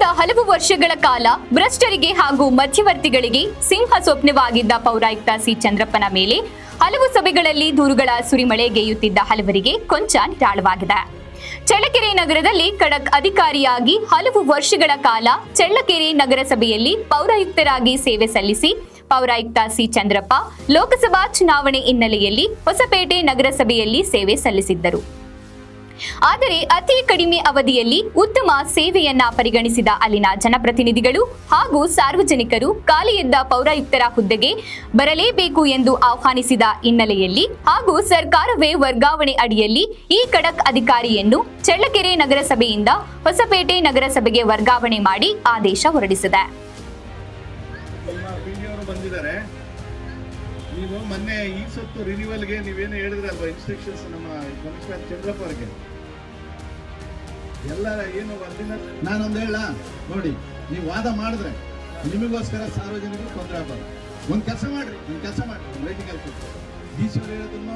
ಕಳೆದ ಹಲವು ವರ್ಷಗಳ ಕಾಲ ಭ್ರಷ್ಟರಿಗೆ ಹಾಗೂ ಮಧ್ಯವರ್ತಿಗಳಿಗೆ ಸಿಂಹ ಸ್ವಪ್ನವಾಗಿದ್ದ ಪೌರಾಯುಕ್ತ ಸಿ ಚಂದ್ರಪ್ಪನ ಮೇಲೆ ಹಲವು ಸಭೆಗಳಲ್ಲಿ ದೂರುಗಳ ಸುರಿಮಳೆಗೆಯುತ್ತಿದ್ದ ಹಲವರಿಗೆ ಕೊಂಚ ನಿರಾಳವಾಗಿದೆ. ಚಳ್ಳಕೆರೆ ನಗರದಲ್ಲಿ ಖಡಕ್ ಅಧಿಕಾರಿಯಾಗಿ ಹಲವು ವರ್ಷಗಳ ಕಾಲ ಚಳ್ಳಕೆರೆ ನಗರಸಭೆಯಲ್ಲಿ ಪೌರಾಯುಕ್ತರಾಗಿ ಸೇವೆ ಸಲ್ಲಿಸಿ ಪೌರಾಯುಕ್ತ ಸಿ ಚಂದ್ರಪ್ಪ ಲೋಕಸಭಾ ಚುನಾವಣೆ ಹಿನ್ನೆಲೆಯಲ್ಲಿ ಹೊಸಪೇಟೆ ನಗರಸಭೆಯಲ್ಲಿ ಸೇವೆ ಸಲ್ಲಿಸಿದ್ದರು. ಆದರೆ ಅತಿ ಕಡಿಮೆ ಅವಧಿಯಲ್ಲಿ ಉತ್ತಮ ಸೇವೆಯನ್ನ ಪರಿಗಣಿಸಿದ ಅಲ್ಲಿನ ಜನಪ್ರತಿನಿಧಿಗಳು ಹಾಗೂ ಸಾರ್ವಜನಿಕರು ಖಾಲಿಯಿದ್ದ ಪೌರಾಯುಕ್ತರ ಹುದ್ದೆಗೆ ಬರಲೇಬೇಕು ಎಂದು ಆಹ್ವಾನಿಸಿದ ಹಿನ್ನೆಲೆಯಲ್ಲಿ ಹಾಗೂ ಸರ್ಕಾರವೇ ವರ್ಗಾವಣೆ ಅಡಿಯಲ್ಲಿ ಈ ಖಡಕ್ ಅಧಿಕಾರಿಯನ್ನು ಚಳ್ಳಕೆರೆ ನಗರಸಭೆಯಿಂದ ಹೊಸಪೇಟೆ ನಗರಸಭೆಗೆ ವರ್ಗಾವಣೆ ಮಾಡಿ ಆದೇಶ ಹೊರಡಿಸಿದೆ. ನೀವು ಮೊನ್ನೆ ಈ ಸತ್ತು ರಿನ್ಯೂವಲ್ಗೆ ನೀವೇನು ಹೇಳಿದ್ರಲ್ವಾ ಇನ್ಸ್ಟ್ರಕ್ಷನ್ಸ್ ನಮ್ಮ ಕಮಿಷನರ್ ಚಂದ್ರಪ್ಪ ಅವರಿಗೆ ಎಲ್ಲ ಏನು ವರ್ದಿನ ನಾನೊಂದು ಹೇಳ ನೋಡಿ, ನೀವು ವಾದ ಮಾಡಿದ್ರೆ ನಿಮಗೋಸ್ಕರ ಸಾರ್ವಜನಿಕರು ತೊಂದರೆ ಆಗಬಾರ್ದು. ಒಂದು ಕೆಲಸ ಮಾಡ್ರಿ, ರೈಟಿಂಗ್ ಹಾಕ್ಬೇಕು. ಡಿ ಸಿ ಅವರು ಹೇಳೋದನ್ನು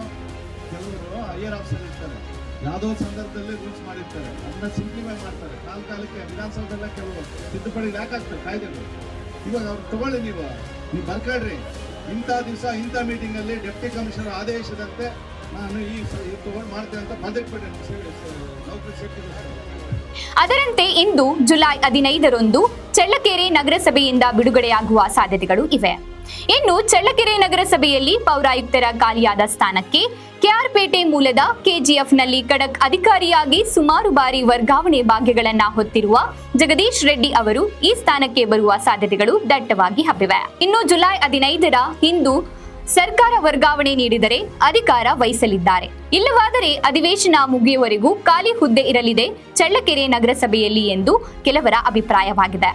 ಕೆಲವರು ಹೈಯರ್ ಆಫೀಸರ್ ಇರ್ತಾರೆ, ಯಾವುದೋ ಸಂದರ್ಭದಲ್ಲಿ ರೂಲ್ಸ್ ಮಾಡಿರ್ತಾರೆ, ಅದನ್ನ ಸಿಂಪ್ಲಿಫೈ ಮಾಡ್ತಾರೆ. ಕಾಲಕ್ಕೆ ವಿಧಾನಸೌಧದಲ್ಲ ಕೆಲವು ತಿದ್ದುಪಡಿ ಯಾಕಾಗ್ತದೆ ಕಾಯ್ದೆಗಳು. ಇವಾಗ ಅವ್ರು ತಗೊಳ್ಳಿ, ನೀವು ಬರ್ಕೊಳ್ರಿ, ಇಂಥ ದಿವಸ ಇಂಥ ಮೀಟಿಂಗ್ ಅಲ್ಲಿ ಡೆಪ್ಟಿ ಕಮಿಷನರ್ ಆದೇಶದಂತೆ ನಾನು ಈ ತಗೊಂಡು ಮಾಡ್ತೇನೆ ಅಂತ ಬದಕ್ಬಿಟ್ಟೆ ನೌಕರಿ ಸೇಫ್ಟಿ. ಅದರಂತೆ ಇಂದು ಜುಲೈ 15ರಂದು ಚಳ್ಳಕೆರೆ ನಗರಸಭೆಯಿಂದ ಬಿಡುಗಡೆಯಾಗುವ ಸಾಧ್ಯತೆಗಳು ಇವೆ. ಇನ್ನು ಚಳ್ಳಕೆರೆ ನಗರಸಭೆಯಲ್ಲಿ ಪೌರಾಯುಕ್ತರ ಖಾಲಿಯಾದ ಸ್ಥಾನಕ್ಕೆ ಕೆಆರ್ಪೇಟೆ ಮೂಲದ ಕೆಜಿಎಫ್ನಲ್ಲಿ ಖಡಕ್ ಅಧಿಕಾರಿಯಾಗಿ ಸುಮಾರು ಬಾರಿ ವರ್ಗಾವಣೆ ಭಾಗ್ಯಗಳನ್ನ ಹೊತ್ತಿರುವ ಜಗದೀಶ್ ರೆಡ್ಡಿ ಅವರು ಈ ಸ್ಥಾನಕ್ಕೆ ಬರುವ ಸಾಧ್ಯತೆಗಳು ದಟ್ಟವಾಗಿ ಹಬ್ಬಿವೆ. ಇನ್ನು ಜುಲೈ 15ರ ಇಂದು ಸರ್ಕಾರ ವರ್ಗಾವಣೆ ನೀಡಿದರೆ ಅಧಿಕಾರ ವಹಿಸಲಿದ್ದಾರೆ. ಇಲ್ಲವಾದರೆ ಅಧಿವೇಶನ ಮುಗಿಯುವವರೆಗೂ ಖಾಲಿ ಹುದ್ದೆ ಇರಲಿದೆ ಚಳ್ಳಕೆರೆ ನಗರಸಭೆಯಲ್ಲಿ ಎಂದು ಕೆಲವರ ಅಭಿಪ್ರಾಯವಾಗಿದೆ.